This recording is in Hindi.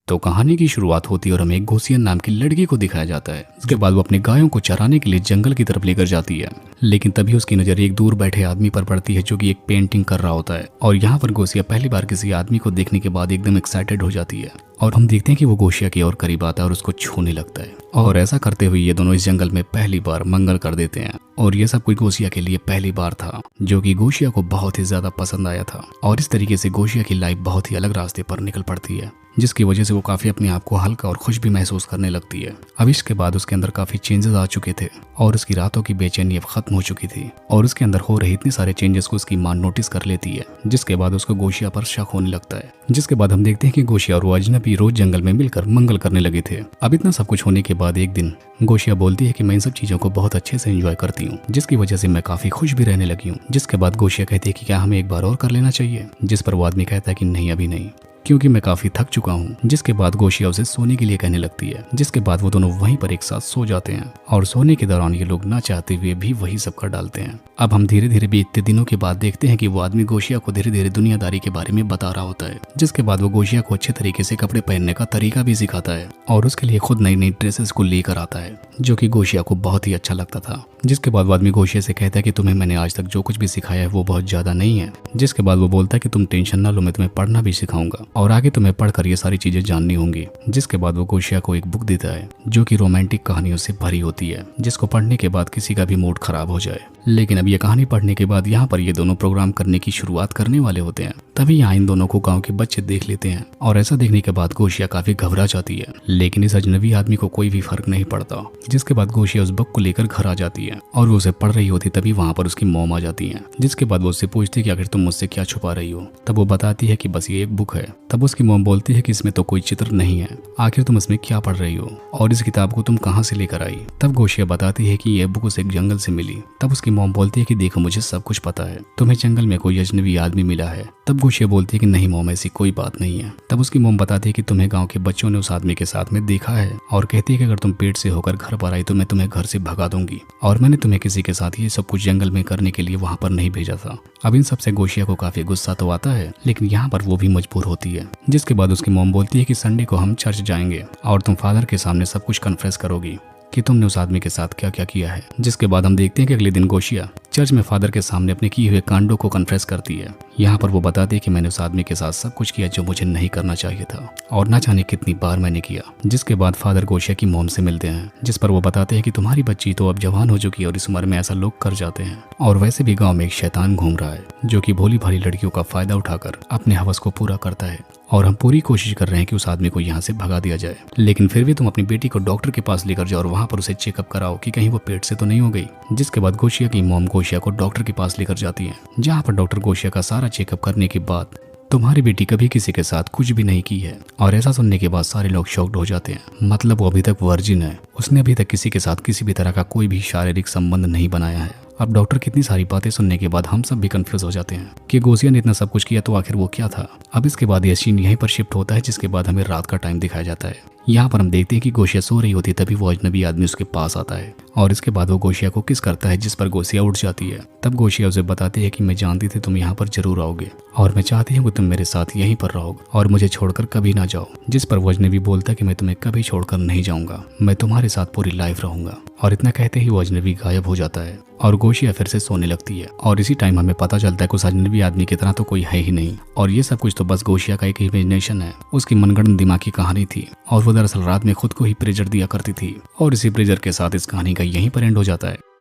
तो कहानी की शुरुआत होती है और हमें एक गोसियन नाम की लड़की को दिखाया जाता है। इसके बाद वो अपनी गायों को चराने के लिए जंगल की तरफ लेकर जाती है, लेकिन तभी उसकी नजर एक दूर बैठे आदमी पर पड़ती है जो कि एक पेंटिंग कर रहा होता है। और यहाँ पर गोसिया पहली बार किसी आदमी को देखने के बाद एकदम एक्साइटेड हो जाती है और हम देखते हैं कि वो गोसिया की ओर करीब आता है और उसको छूने लगता है। और ऐसा करते हुए ये दोनों इस जंगल में पहली बार मंगल कर देते हैं। और ये सब कुछ गोसिया के लिए पहली बार था, जो कि गोसिया को बहुत ही ज्यादा पसंद आया था। और इस तरीके से गोसिया की लाइफ बहुत ही अलग रास्ते पर निकल पड़ती है, जिसकी वजह से वो काफी अपने आप को हल्का और खुश भी महसूस करने लगती है। अब इसके बाद उसके अंदर काफी चेंजेस आ चुके थे और उसकी रातों की बेचैनी अब खत्म हो चुकी थी। और उसके अंदर हो रहे इतने सारे चेंजेस को उसकी मां नोटिस कर लेती है, जिसके बाद उसको गोसिया पर शक होने लगता है। जिसके बाद हम देखते हैं कि गोसिया और वो अजनबी रोज जंगल में मिलकर मंगल करने लगे थे। अब इतना सब कुछ होने के बाद एक दिन गोसिया बोलती है कि मैं इन सब चीजों को बहुत अच्छे से एंजॉय करती हूँ, जिसकी वजह से मैं काफी खुश भी रहने लगी हूँ। जिसके बाद गोसिया कहती है कि क्या हमें एक बार और कर लेना चाहिए, जिस पर वो आदमी कहता है कि नहीं, अभी नहीं, क्योंकि मैं काफी थक चुका हूँ। जिसके बाद गोसिया उसे सोने के लिए कहने लगती है। जिसके बाद वो दोनों वहीं पर एक साथ सो जाते हैं और सोने के दौरान ये लोग ना चाहते हुए भी वही सब कर डालते हैं। अब हम धीरे धीरे बीतते दिनों के बाद देखते हैं कि वो आदमी गोसिया को धीरे धीरे दुनियादारी के बारे में बता रहा होता है। जिसके बाद वो गोसिया को अच्छे तरीके से कपड़े पहनने का तरीका भी सिखाता है और उसके लिए खुद नई नई ड्रेसेस को लेकर आता है, जो कि गोसिया को बहुत ही अच्छा लगता था। जिसके बाद वो आदमी गोसिया से कहता है कि तुम्हें मैंने आज तक जो कुछ भी सिखाया है वो बहुत ज्यादा नहीं है। जिसके बाद वो बोलता है कि तुम टेंशन ना लो, मैं तुम्हें पढ़ना भी सिखाऊंगा और आगे तुम्हें पढ़कर ये सारी चीजें जाननी होंगी। जिसके बाद वो गोसिया को एक बुक देता है जो कि रोमांटिक कहानियों से भरी होती है, जिसको पढ़ने के बाद किसी का भी मूड खराब हो जाए। लेकिन अब ये कहानी पढ़ने के बाद यहाँ पर ये दोनों प्रोग्राम करने की शुरुआत करने वाले होते हैं। तभी यहाँ इन दोनों को गांव के बच्चे देख लेते हैं और ऐसा देखने के बाद गोसिया काफी घबरा जाती है, लेकिन इस अजनबी आदमी को कोई भी फर्क नहीं पड़ता। जिसके बाद गोसिया उस बुक को लेकर घर आ जाती है और वो उसे पढ़ रही होती, तभी वहाँ पर उसकी मॉम आ जाती है। जिसके बाद वो उससे पूछती है कि आखिर तुम मुझसे क्या छुपा रही हो। तब वो बताती है कि बस ये एक बुक है। तब उसकी मॉम बोलती है कि इसमें तो कोई चित्र नहीं है, आखिर तुम इसमें क्या पढ़ रही हो और इस किताब को तुम कहाँ से लेकर आई। तब गोसिया बताती है कि यह बुक उसे एक जंगल से मिली। तब उसकी मॉम बोलती है कि देखो मुझे सब कुछ पता है, तुम्हें जंगल में कोई अजनबी आदमी मिला है। तब गोसिया बोलती है कि नहीं मॉम, ऐसी कोई बात नहीं है। तब उसकी मॉम बताती है कि तुम्हें गांव के बच्चों ने उस आदमी के साथ में देखा है और कहती है कि अगर तुम पेट से होकर घर पर आई तो मैं तुम्हें घर से भगा दूंगी और मैंने तुम्हें किसी के साथ ये सब कुछ जंगल में करने के लिए वहां पर नहीं भेजा था। अब इन सबसे गोसिया को काफी गुस्सा तो आता है, लेकिन यहाँ पर वो भी मजबूर होती है। जिसके बाद उसकी मॉम बोलती है कि संडे को हम चर्च जाएंगे और तुम फादर के सामने सब कुछ कन्फेस करोगी कि तुमने उस आदमी के साथ क्या क्या किया है। जिसके बाद हम देखते हैं कि अगले दिन गोसिया चर्च में फादर के सामने अपने किए हुए कांडों को कन्फेस करती है। यहाँ पर वो बताती है कि मैंने उस आदमी के साथ सब कुछ किया जो मुझे नहीं करना चाहिए था और ना जाने कितनी बार मैंने किया। जिसके बाद फादर गोसिया की मॉम से मिलते हैं, जिस पर वो बताते हैं कि तुम्हारी बच्ची तो अब जवान हो चुकी है और इस उम्र में ऐसा लोग कर जाते हैं और वैसे भी गाँव में एक शैतान घूम रहा है जो कि भोली भाली लड़कियों का फायदा उठाकर अपने हवस को पूरा करता है और हम पूरी कोशिश कर रहे हैं कि उस आदमी को यहाँ से भगा दिया जाए। लेकिन फिर भी तुम अपनी बेटी को डॉक्टर के पास लेकर जाओ और वहाँ पर उसे चेकअप कराओ कि कहीं वो पेट से तो नहीं हो गई। जिसके बाद गोसिया की मॉम गोसिया को डॉक्टर के पास लेकर जाती है, जहाँ पर डॉक्टर गोसिया का सारा चेकअप करने के बाद तुम्हारी बेटी कभी किसी के साथ कुछ भी नहीं की है। और ऐसा सुनने के बाद सारे लोग शॉक्ड हो जाते हैं। मतलब वो अभी तक वर्जिन है, उसने अभी तक किसी के साथ किसी भी तरह का कोई भी शारीरिक संबंध नहीं बनाया है। अब डॉक्टर की इतनी सारी बातें सुनने के बाद हम सब भी कंफ्यूज हो जाते हैं कि गोसिया ने इतना सब कुछ किया तो आखिर वो क्या था। अब इसके बाद यह सीन यहीं पर शिफ्ट होता है, जिसके बाद हमें रात का टाइम दिखाया जाता है। यहाँ पर हम देखते हैं कि गोसिया सो रही होती है, तभी वो अजनबी आदमी उसके पास आता है और इसके बाद वो गोसिया को किस करता है, जिस पर गोसिया उठ जाती है। तब गोसिया उसे बताती है कि मैं जानती थी तुम यहाँ पर जरूर आओगे और मैं चाहती हूँ कि तुम मेरे साथ यहीं पर रहोगे और मुझे छोड़कर कभी ना जाओ। जिस पर वो अजनबी बोलता है कि मैं तुम्हें कभी छोड़कर नहीं जाऊंगा, मैं तुम्हारे साथ पूरी लाइफ रहूंगा। और इतना कहते ही वो अजनबी गायब हो जाता है और गोसिया फिर से सोने लगती है। और इसी टाइम हमें पता चलता है कि उस अजनबी आदमी की तरह तो कोई है ही नहीं और ये सब कुछ तो बस गोसिया का एक इमेजिनेशन है, उसकी मनगढ़ंत दिमाग की कहानी थी और वो दरअसल रात में खुद को ही प्रेजर दिया करती थी। और इसी प्रेजर के साथ इस कहानी का यहीं पर एंड हो जाता है।